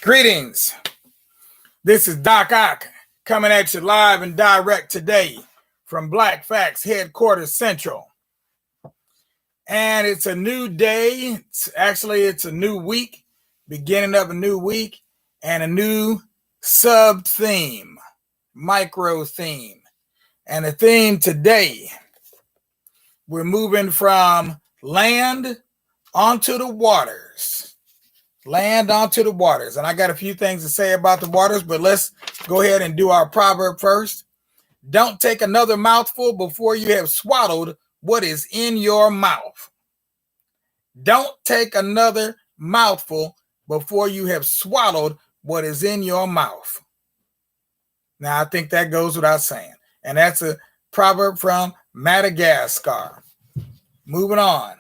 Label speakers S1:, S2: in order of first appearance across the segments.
S1: Greetings. This is Doc Ock coming at you live and direct today from Black Facts Headquarters Central. And it's a new day. It's a new week, beginning of a new week, and a new sub-theme, micro theme. And the theme today, we're moving from land onto the waters. Land onto the waters. And I got a few things to say about the waters, but let's go ahead and do our proverb first. Don't take another mouthful before you have swallowed what is in your mouth. Don't take another mouthful before you have swallowed what is in your mouth. Now, I think that goes without saying. And that's a proverb from Madagascar. Moving on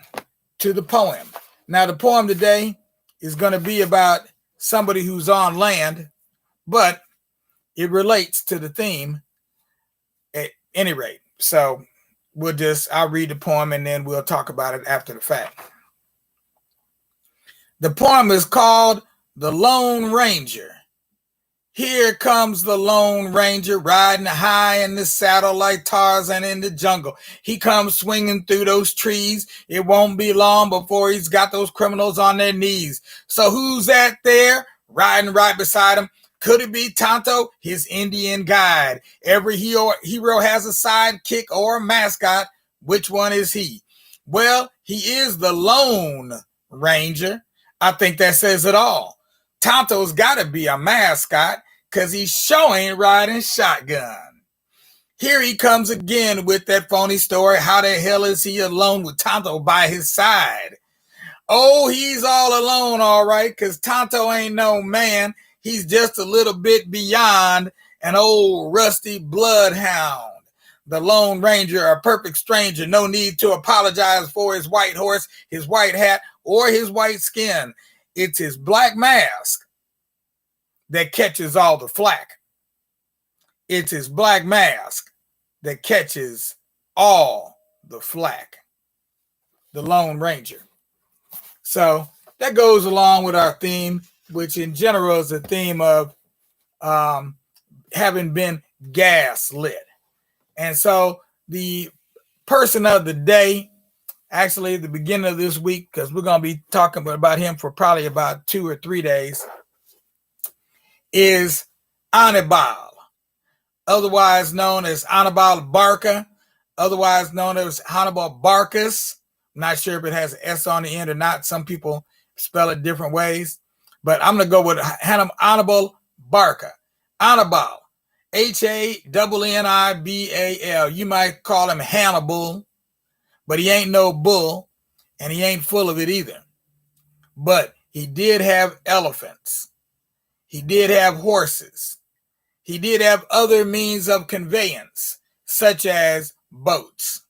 S1: to the poem. Now, the poem today is going to be about somebody who's on land, but it relates to the theme at any rate. So I'll read the poem and then we'll talk about it after the fact. The poem is called The Lone Ranger. Here comes the Lone Ranger riding high in the saddle like Tarzan in the jungle. He comes swinging through those trees. It won't be long before he's got those criminals on their knees. So who's that there riding right beside him? Could it be Tonto, his Indian guide? Every hero has a sidekick or a mascot. Which one is he? Well, he is the Lone Ranger. I think that says it all. Tonto's got to be a mascot because he sure ain't riding shotgun. Here he comes again with that phony story. How the hell is he alone with Tonto by his side? Oh, he's all alone, all right, because Tonto ain't no man. He's just a little bit beyond an old rusty bloodhound. The Lone Ranger, a perfect stranger, no need to apologize for his white horse, his white hat, or his white skin. It's his black mask that catches all the flack. It's his black mask that catches all the flack. The Lone Ranger. So that goes along with our theme, which in general is the theme of having been gaslit. And so the person of the day, actually at the beginning of this week, because we're going to be talking about him for probably about 2 or 3 days, is Hannibal, otherwise known as Hannibal Barca, otherwise known as Hannibal Barcus. I'm not sure if it has an S on the end or not. Some people spell it different ways, but I'm going to go with Hannibal Barca. Hannibal, Hannibal. You might call him Hannibal, but he ain't no bull, and he ain't full of it either. But he did have elephants. He did have horses. He did have other means of conveyance, such as boats.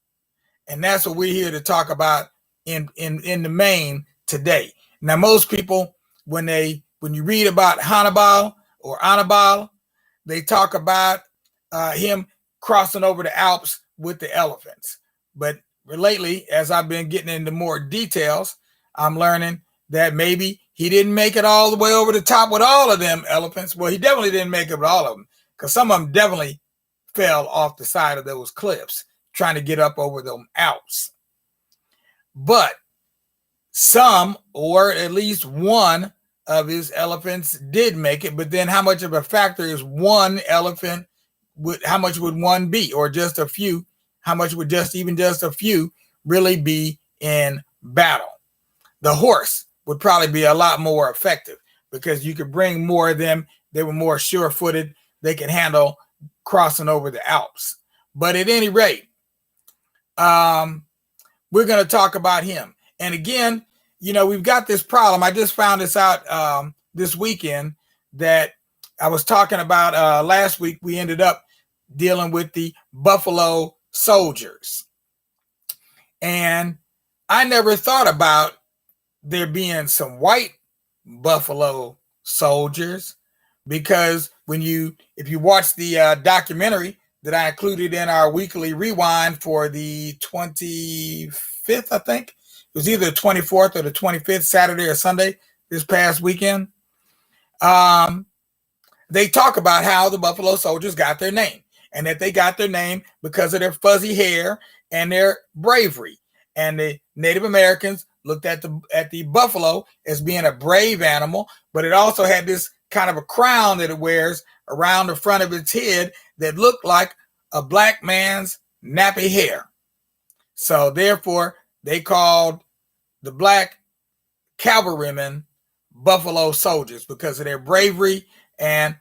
S1: And that's what we're here to talk about in the main today. Now, most people, when you read about Hannibal, they talk about him crossing over the Alps with the elephants. But lately, as I've been getting into more details, I'm learning that maybe he didn't make it all the way over the top with all of them elephants. Well, he definitely didn't make it with all of them, because some of them definitely fell off the side of those cliffs trying to get up over them Alps. But some, or at least one of his elephants did make it. But then how much of a factor is one elephant? How much would one be? Or just a few? How much would just a few really be in battle? The horse would probably be a lot more effective because you could bring more of them. They were more sure-footed. They could handle crossing over the Alps. But at any rate, we're going to talk about him. And again, we've got this problem. I just found this out this weekend that I was talking about last week. We ended up dealing with the Buffalo Soldiers. And I never thought about there being some white Buffalo Soldiers, because if you watch the documentary that I included in our weekly rewind for the 25th, I think, it was either the 24th or the 25th, Saturday or Sunday this past weekend, they talk about how the Buffalo Soldiers got their name, and that they got their name because of their fuzzy hair and their bravery. And the Native Americans looked at the buffalo as being a brave animal, but it also had this kind of a crown that it wears around the front of its head that looked like a black man's nappy hair. So therefore, they called the black cavalrymen Buffalo Soldiers because of their bravery and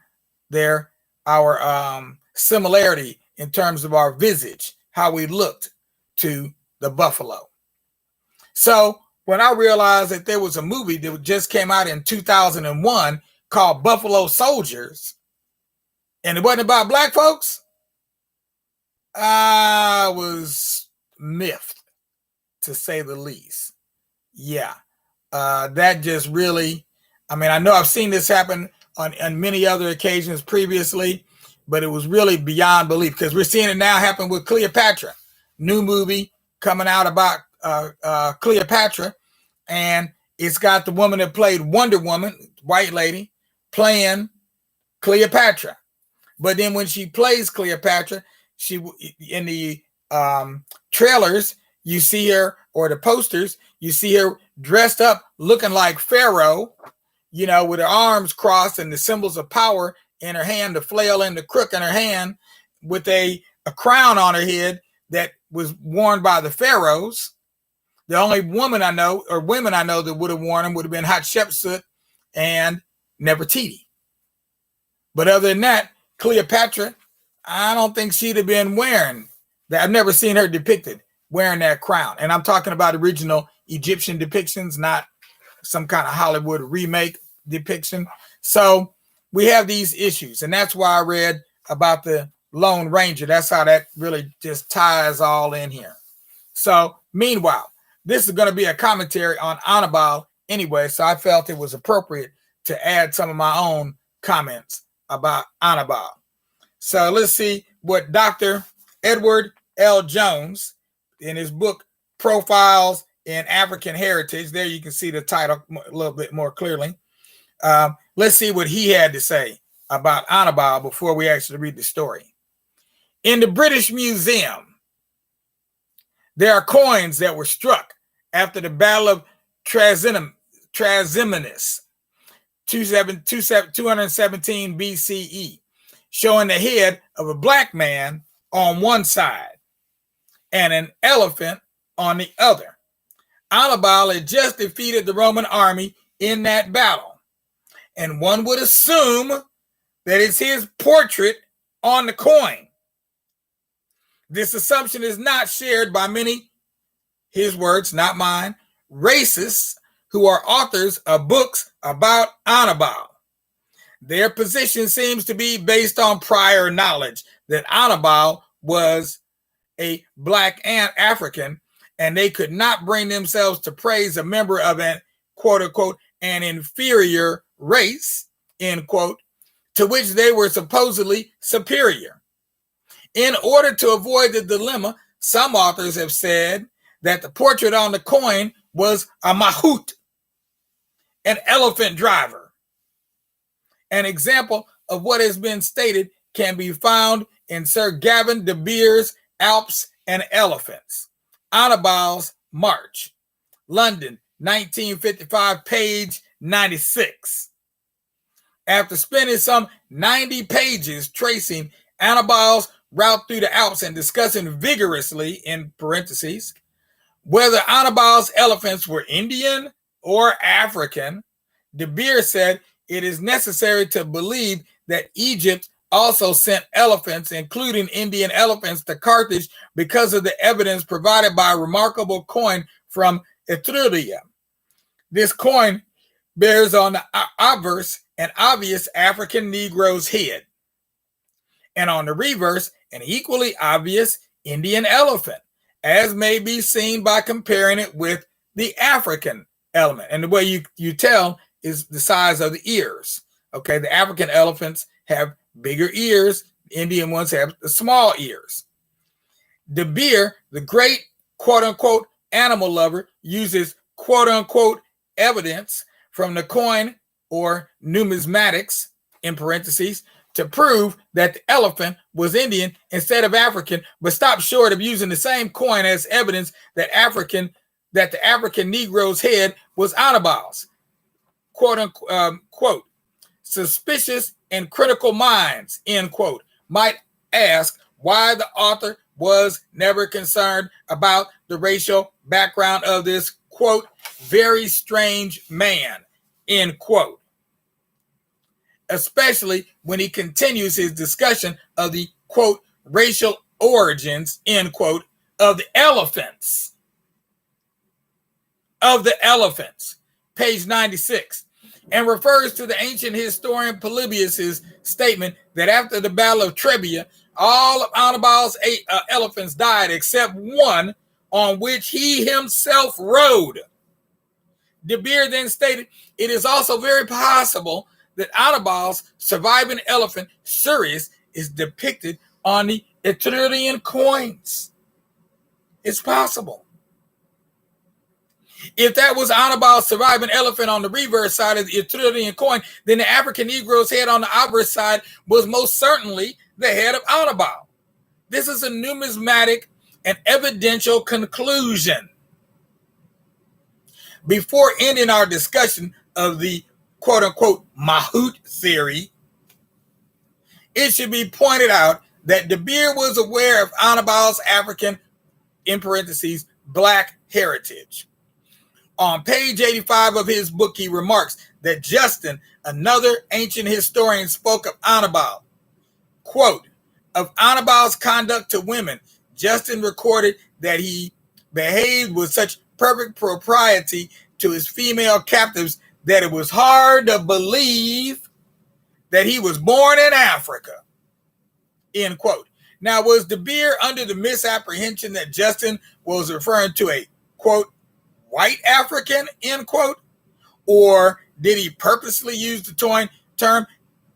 S1: our similarity in terms of our visage, how we looked to the buffalo. So when I realized that there was a movie that just came out in 2001 called Buffalo Soldiers, and it wasn't about black folks, I was miffed, to say the least. Yeah, that just really, I mean, I know I've seen this happen on many other occasions previously, but it was really beyond belief, because we're seeing it now happen with Cleopatra. New movie coming out about Cleopatra, and it's got the woman that played Wonder Woman, white lady, playing Cleopatra. But then when she plays Cleopatra, she in the trailers, you see her, or the posters, you see her dressed up looking like Pharaoh, you know, with her arms crossed and the symbols of power in her hand, the flail and the crook in her hand, with a crown on her head that was worn by the pharaohs. The only woman I know, or women I know, that would have worn them would have been Hatshepsut and Nefertiti. But other than that, Cleopatra, I don't think she'd have been wearing that. I've never seen her depicted wearing that crown. And I'm talking about original Egyptian depictions, not some kind of Hollywood remake depiction. So we have these issues. And that's why I read about the Lone Ranger. That's how that really just ties all in here. So meanwhile, this is going to be a commentary on Hannibal anyway. So I felt it was appropriate to add some of my own comments about Hannibal. So let's see what Dr. Edward L. Jones, in his book, Profiles in African Heritage, there you can see the title a little bit more clearly. Let's see what he had to say about Hannibal before we actually read the story. In the British Museum, there are coins that were struck after the Battle of Trasimenus, 217 BCE, showing the head of a black man on one side and an elephant on the other. Hannibal had just defeated the Roman army in that battle, and one would assume that it's his portrait on the coin. This assumption is not shared by many, his words, not mine, racists who are authors of books about Hannibal. Their position seems to be based on prior knowledge that Hannibal was a black and African, and they could not bring themselves to praise a member of an, quote unquote, an inferior race, end quote, to which they were supposedly superior. In order to avoid the dilemma, some authors have said that the portrait on the coin was a mahout, an elephant driver. An example of what has been stated can be found in Sir Gavin de Beer's Alps and Elephants, Hannibal's March, London, 1955, page 96. After spending some 90 pages tracing Hannibal's route through the Alps and discussing vigorously, in parentheses, whether Hannibal's elephants were Indian or African, de Beer said it is necessary to believe that Egypt also sent elephants, including Indian elephants, to Carthage because of the evidence provided by a remarkable coin from Etruria. This coin bears on the obverse an obvious African Negro's head, and on the reverse an equally obvious Indian elephant, as may be seen by comparing it with the African element. And the way you tell is the size of the ears. Okay, the African elephants have bigger ears. Indian ones have the small ears. De Beer, the great quote-unquote animal lover, uses quote-unquote evidence from the coin or numismatics, in parentheses, to prove that the elephant was Indian instead of African, but stopped short of using the same coin as evidence that the African Negro's head was Hannibal's. Quote unquote, suspicious and critical minds, end quote, might ask why the author was never concerned about the racial background of this, quote, very strange man, end quote. Especially when he continues his discussion of the, quote, racial origins, end quote, of the elephants. Page 96, and refers to the ancient historian Polybius's statement that after the Battle of Trebia, all of Hannibal's 8 elephants died except one on which he himself rode. De Beer then stated, it is also very possible that Hannibal's surviving elephant, Sirius, is depicted on the Etrurian coins. It's possible. If that was Hannibal's surviving elephant on the reverse side of the Etrurian coin, then the African Negro's head on the obverse side was most certainly the head of Hannibal. This is a numismatic and evidential conclusion. Before ending our discussion of the quote-unquote Mahout theory, it should be pointed out that De Beer was aware of Hannibal's African, in parentheses, black heritage. On page 85 of his book, he remarks that Justin, another ancient historian, spoke of Hannibal. Quote, of Hannibal's conduct to women, Justin recorded that he behaved with such perfect propriety to his female captives that it was hard to believe that he was born in Africa, end quote. Now, was De Beer under the misapprehension that Justin was referring to a, quote, white African, end quote, or did he purposely use the term,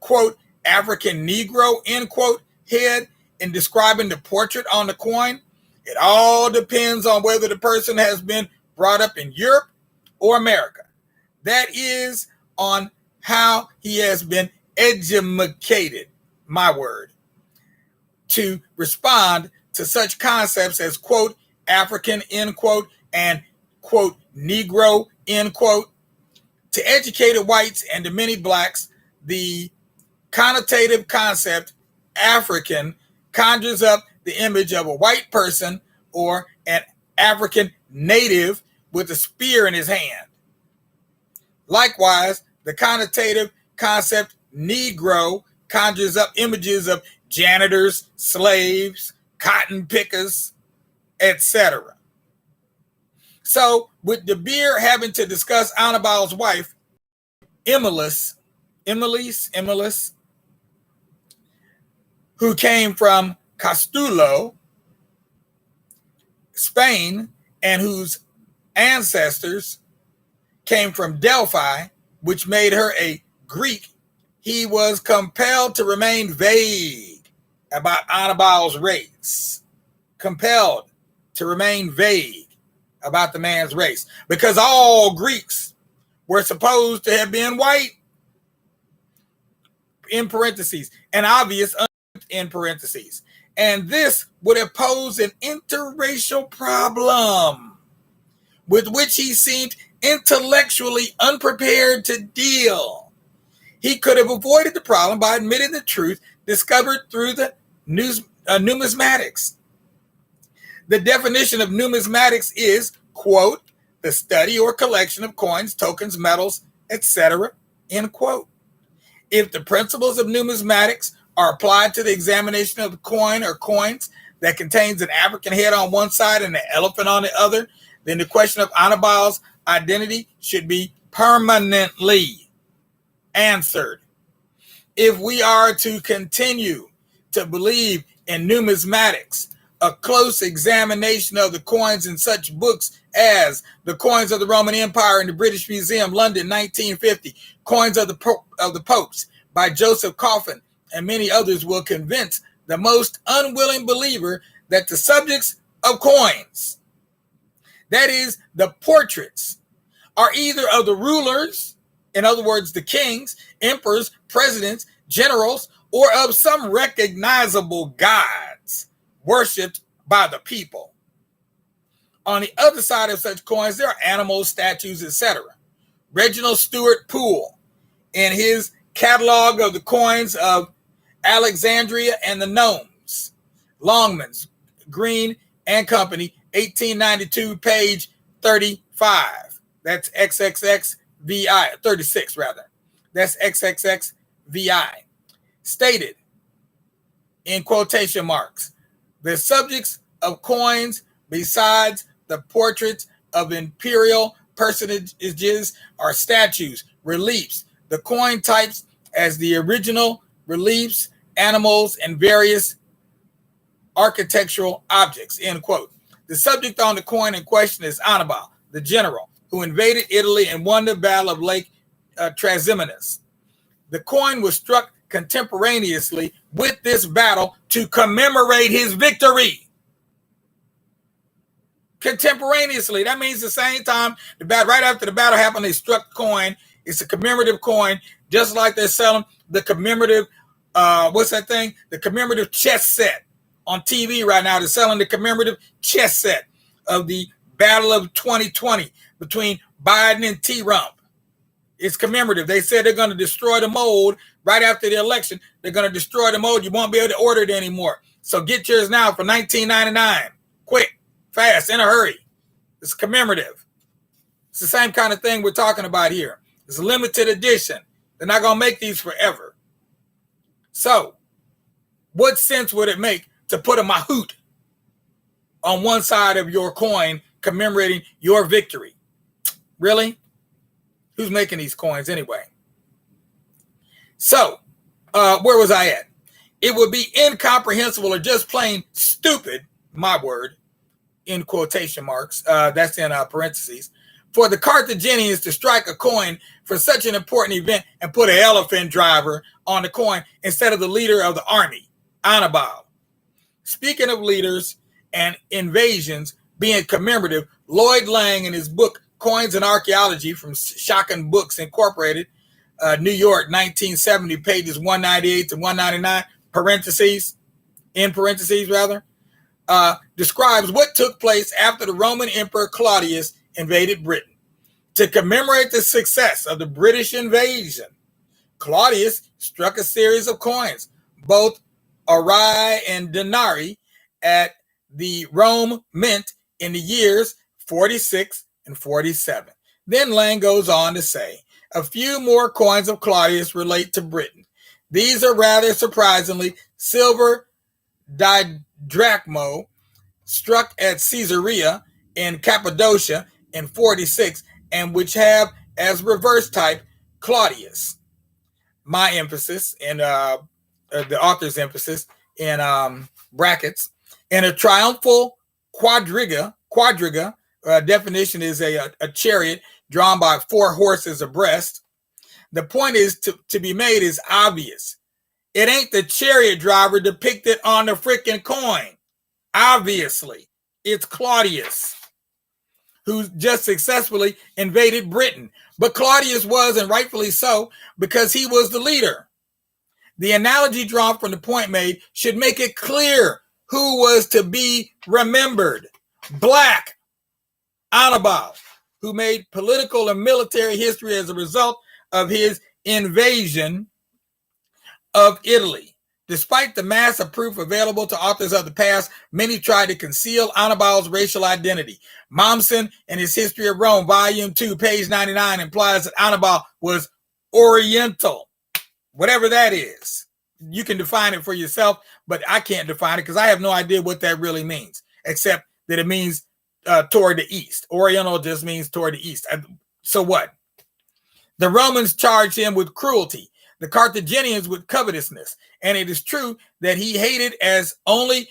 S1: quote, African Negro, end quote, head in describing the portrait on the coin? It all depends on whether the person has been brought up in Europe or America. That is on how he has been educated, my word, to respond to such concepts as, quote, African, end quote, and, quote, Negro, end quote. To educated whites and to many blacks, the connotative concept African conjures up the image of a white person or an African native with a spear in his hand. Likewise, the connotative concept Negro conjures up images of janitors, slaves, cotton pickers, etc. So, with De Beer having to discuss Hannibal's wife, Emilis, who came from Castulo, Spain, and whose ancestors came from Delphi, which made her a Greek, he was compelled to remain vague about Hannibal's race. Compelled to remain vague about the man's race, because all Greeks were supposed to have been white, in parentheses, and obvious, in parentheses. And this would have posed an interracial problem with which he seemed intellectually unprepared to deal. He could have avoided the problem by admitting the truth discovered through the numismatics. The definition of numismatics is, quote, the study or collection of coins, tokens, metals, etc., end quote. If the principles of numismatics are applied to the examination of a coin or coins that contains an African head on one side and an elephant on the other, then the question of Hannibal's identity should be permanently answered. If we are to continue to believe in numismatics, a close examination of the coins in such books as The Coins of the Roman Empire in the British Museum, London, 1950, Coins of the Popes by Joseph Coffin, and many others will convince the most unwilling believer that the subjects of coins, that is, the portraits, are either of the rulers In other words, the kings, emperors, presidents, generals, or of some recognizable gods worshipped by the people. On the other side of such coins, there are animals, statues, etc. Reginald Stuart Poole, in his catalog of the coins of Alexandria and the Gnomes, Longmans, Green and Company, 1892, page 35. That's XXXVI, 36 rather. That's XXXVI. Stated, in quotation marks, the subjects of coins besides the portraits of imperial personages are statues, reliefs, the coin types as the original reliefs, animals, and various architectural objects, end quote. The subject on the coin in question is Hannibal, the general, who invaded Italy and won the Battle of Lake Trasimenus. The coin was struck contemporaneously with this battle to commemorate his victory. Contemporaneously, that means the same time, the battle, right after the battle happened, they struck the coin. It's a commemorative coin, just like they're selling the commemorative, what's that thing? The commemorative chess set on TV right now. They're selling the commemorative chess set of the Battle of 2020 between Biden and Trump. It's commemorative. They said they're going to destroy the mold right after the election. They're going to destroy the mold. You won't be able to order it anymore. So get yours now for $19.99. Quick, fast, in a hurry. It's commemorative. It's the same kind of thing we're talking about here. It's a limited edition. They're not going to make these forever. So what sense would it make to put a mahout on one side of your coin commemorating your victory? Really? Who's making these coins anyway? So, where was I at? It would be incomprehensible or just plain stupid, my word, in quotation marks, that's in parentheses, for the Carthaginians to strike a coin for such an important event and put an elephant driver on the coin instead of the leader of the army, Hannibal. Speaking of leaders and invasions being commemorative, Lloyd Lang, in his book Coins and Archaeology from Shocking Books Incorporated, New York, 1970, pages 198 to 199, describes what took place after the Roman Emperor Claudius invaded Britain. To commemorate the success of the British invasion, Claudius struck a series of coins, both auri and denarii, at the Rome Mint in the years 46 and 47. Then Lang goes on to say, a few more coins of Claudius relate to Britain. These are rather surprisingly silver didrachmo struck at Caesarea in Cappadocia in 46, and which have as reverse type Claudius. My emphasis, and the author's emphasis in brackets, and a triumphal quadriga, definition is a chariot drawn by 4 horses abreast. The point is to be made is obvious. It ain't the chariot driver depicted on the freaking coin. Obviously, it's Claudius, who just successfully invaded Britain. But Claudius was, and rightfully so, because he was the leader. The analogy drawn from the point made should make it clear who was to be remembered. Black Hannibal, who made political and military history as a result of his invasion of Italy. Despite the mass of proof available to authors of the past, many tried to conceal Hannibal's racial identity. Mommsen, in his History of Rome, Volume 2, page 99, implies that Hannibal was Oriental, whatever that is. You can define it for yourself, but I can't define it because I have no idea what that really means, except that it means toward the east. Oriental just means toward the east. So what? The Romans charged him with cruelty, the Carthaginians with covetousness, and it is true that he hated as only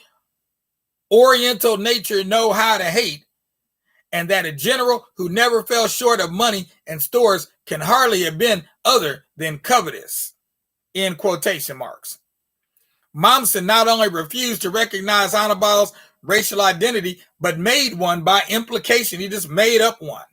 S1: Oriental nature know how to hate, and that a general who never fell short of money and stores can hardly have been other than covetous, in quotation marks. Mommsen not only refused to recognize Hannibal's racial identity, but made one by implication. He just made up one.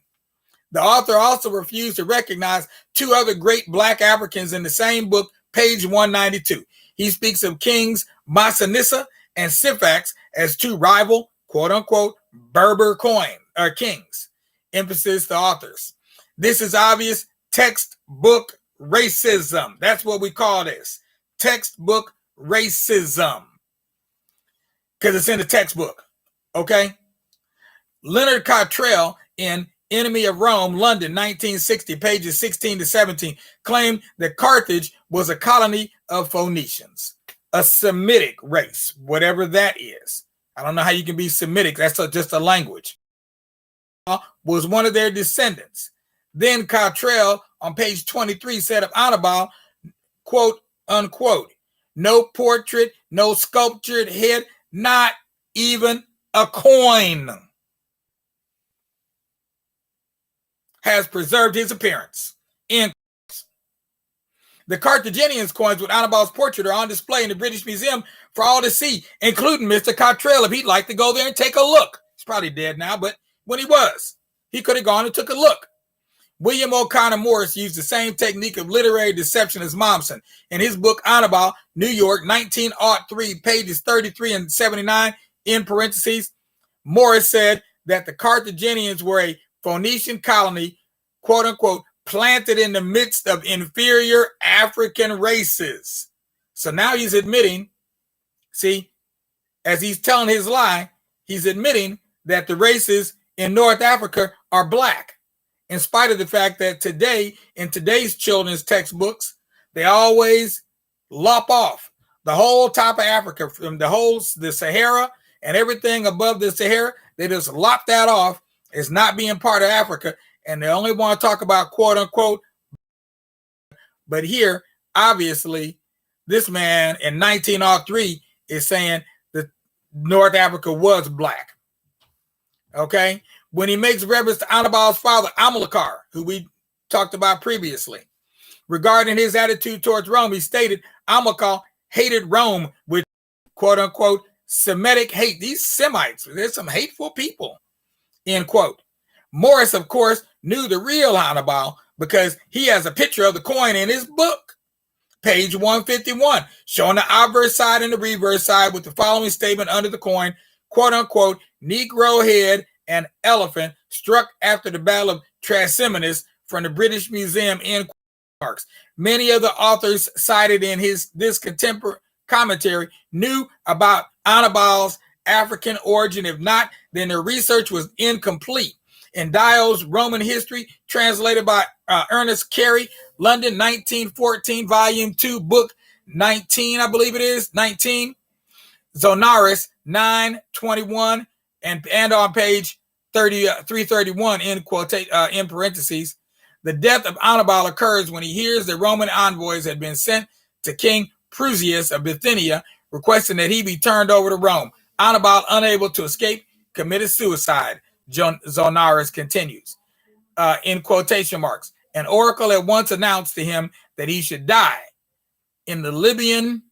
S1: The author also refused to recognize two other great black Africans in the same book, page 192. He speaks of Kings Massanissa and Sifax as two rival, quote-unquote, Berber kings. Emphasis the authors. This is obvious textbook racism. That's what we call this. Textbook racism. Because it's in the textbook. Okay? Leonard Cottrell in Enemy of Rome, London, 1960, pages 16 to 17, claimed that Carthage was a colony of Phoenicians, a Semitic race, whatever that is. I don't know how you can be Semitic. That's just a language. Was one of their descendants. Then Cottrell on page 23 said of Hannibal, quote, unquote, no portrait, no sculptured head, not even a coin has preserved his appearance. In the Carthaginians' coins with Hannibal's portrait are on display in the British Museum for all to see, including Mr. Cottrell, if he'd like to go there and take a look. He's probably dead now, but when he was, he could have gone and took a look. William O'Connor Morris used the same technique of literary deception as Mommsen. In his book, Hannibal, New York, 1903, pages 33 and 79, in parentheses, Morris said that the Carthaginians were a Phoenician colony, quote unquote, planted in the midst of inferior African races. So now he's admitting, see, as he's telling his lie, he's admitting that the races in North Africa are black, in spite of the fact that today, in today's children's textbooks, they always lop off the whole top of Africa, from the Sahara and everything above the Sahara. They just lop that off as not being part of Africa, and they only want to talk about quote unquote. But here, obviously, this man in 1903 is saying that North Africa was black. Okay? When he makes reference to Hannibal's father, Amilcar, who we talked about previously, regarding his attitude towards Rome, he stated Amilcar hated Rome with quote unquote Semitic hate. These Semites, they're some hateful people. End quote. Morris, of course, knew the real Hannibal because he has a picture of the coin in his book, page 151, showing the obverse side and the reverse side with the following statement under the coin, quote unquote, Negro head and elephant struck after the Battle of Trasimenus from the British Museum, in marks. Many of the authors cited in this contemporary commentary knew about Hannibal's African origin. If not, then their research was incomplete. In Dio's Roman History, translated by Ernest Carey, London, 1914, volume 2, book 19, I believe it is, 19, Zonaris, 921, and on page 331, in parentheses, the death of Hannibal occurs when he hears that Roman envoys had been sent to King Prusias of Bithynia, requesting that he be turned over to Rome. Hannibal, unable to escape, committed suicide. Zonaris continues, in quotation marks. An oracle at once announced to him that he should die in the Libyan,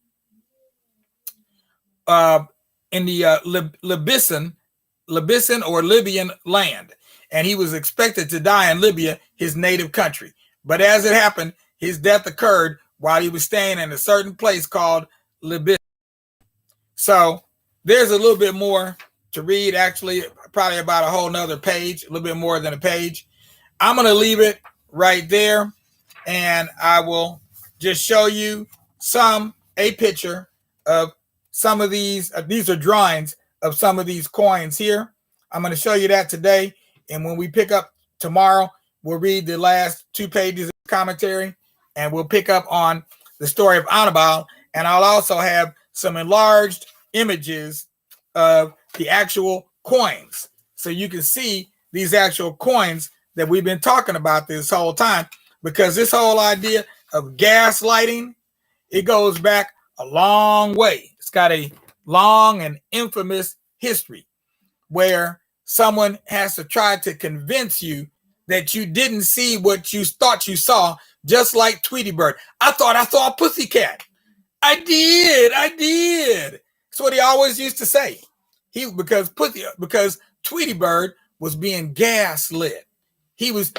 S1: Libyan or Libyan land, and he was expected to die in Libya, his native country. But as it happened, his death occurred while he was staying in a certain place called Libya. So there's a little bit more to read, actually, probably about a whole nother page, a little bit more than a page. I'm going to leave it right there, and I will just show you a picture of some of these. These are drawings of some of these coins here. I'm going to show you that today, and when we pick up tomorrow, we'll read the last 2 pages of commentary, and we'll pick up on the story of Hannibal, and I'll also have some enlarged images of the actual coins, so you can see these actual coins that we've been talking about this whole time, because this whole idea of gaslighting, it goes back a long way. It's got a long and infamous history where someone has to try to convince you that you didn't see what you thought you saw, just like Tweety Bird. I thought I saw a pussycat. I did. That's what he always used to say. Because Tweety Bird was being gaslit.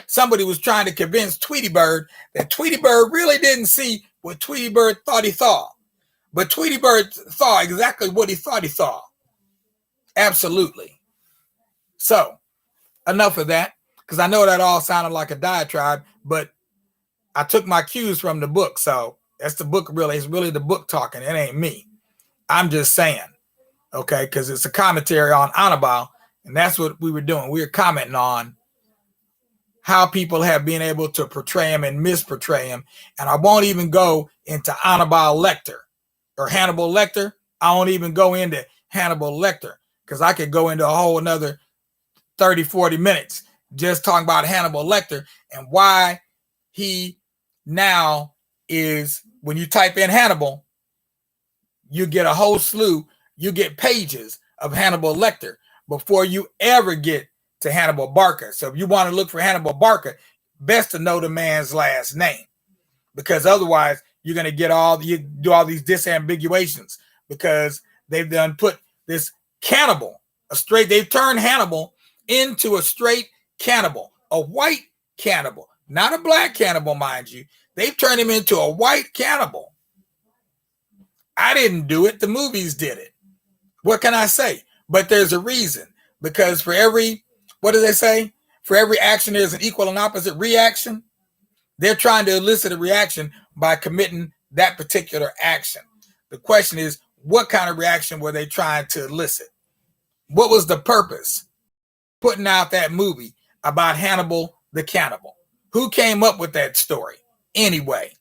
S1: somebody was trying to convince Tweety Bird that Tweety Bird really didn't see what Tweety Bird thought he saw. But Tweety Bird saw exactly what he thought he saw. Absolutely. So, enough of that, because I know that all sounded like a diatribe, but I took my cues from the book. So that's the book really. It's really the book talking. It ain't me. I'm just saying, okay, because it's a commentary on Hannibal, and that's what we were doing. We were commenting on how people have been able to portray him and misportray him. And I won't even go into Hannibal Lecter or Hannibal Lecter. I won't even go into Hannibal Lecter because I could go into a whole another 30, 40 minutes just talking about Hannibal Lecter and why he now is, when you type in Hannibal, you get a whole slew, you get pages of Hannibal Lecter before you ever get to Hannibal Barca. So if you want to look for Hannibal Barca, best to know the man's last name, because otherwise you're going to get you do all these disambiguations, because they've done put this cannibal, they've turned Hannibal into a straight cannibal, a white cannibal, not a black cannibal, mind you. They've turned him into a white cannibal. I didn't do it. The movies did it. What can I say? But there's a reason, because for every, what do they say? For every action, there's an equal and opposite reaction. They're trying to elicit a reaction by committing that particular action. The question is, what kind of reaction were they trying to elicit? What was the purpose putting out that movie about Hannibal the cannibal? Who came up with that story anyway?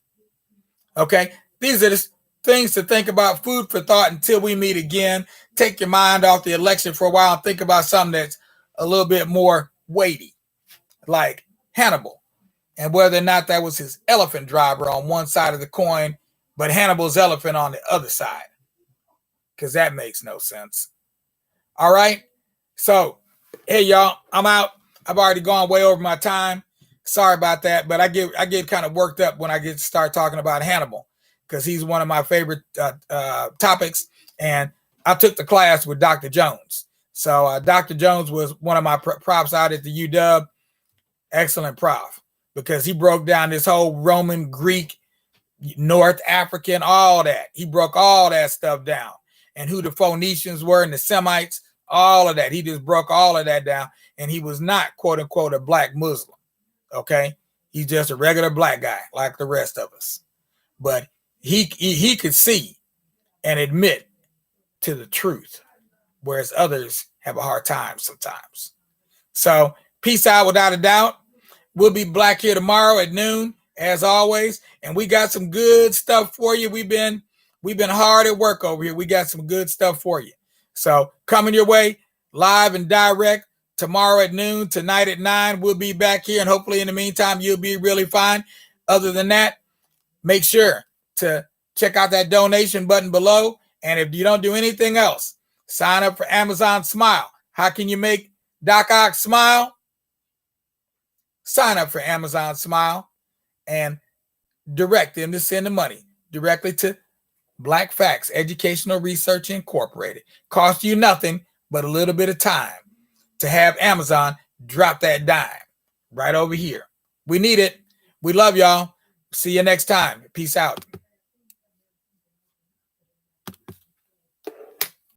S1: Okay, these are the things to think about, food for thought until we meet again. Take your mind off the election for a while and think about something that's a little bit more weighty, like Hannibal, and whether or not that was his elephant driver on one side of the coin, but Hannibal's elephant on the other side, because that makes no sense. All right, so hey y'all, I'm out. I've already gone way over my time. Sorry about that, but I get kind of worked up when I get to start talking about Hannibal, because he's one of my favorite topics, and I took the class with Dr. Jones. So Dr. Jones was one of my profs out at the UW. Excellent prof, because he broke down this whole Roman, Greek, North African, all that. He broke all that stuff down, and who the Phoenicians were and the Semites, all of that. He just broke all of that down, and he was not, quote unquote, a black Muslim. Okay, he's just a regular black guy like the rest of us, but he could see and admit to the truth, whereas others have a hard time sometimes. So peace out without a doubt. We'll be back here tomorrow at noon, as always, and we got some good stuff for you. We've been hard at work over here. We got some good stuff for you. So coming your way live and direct tomorrow at noon, tonight at 9. We'll be back here, and hopefully in the meantime you'll be really fine. Other than that, make sure to check out that donation button below. And if you don't do anything else, sign up for Amazon Smile. How can you make Doc Ock smile? Sign up for Amazon Smile and direct them to send the money directly to Black Facts Educational Research Incorporated. Cost you nothing but a little bit of time to have Amazon drop that dime right over here. We need it. We love y'all. See you next time. Peace out.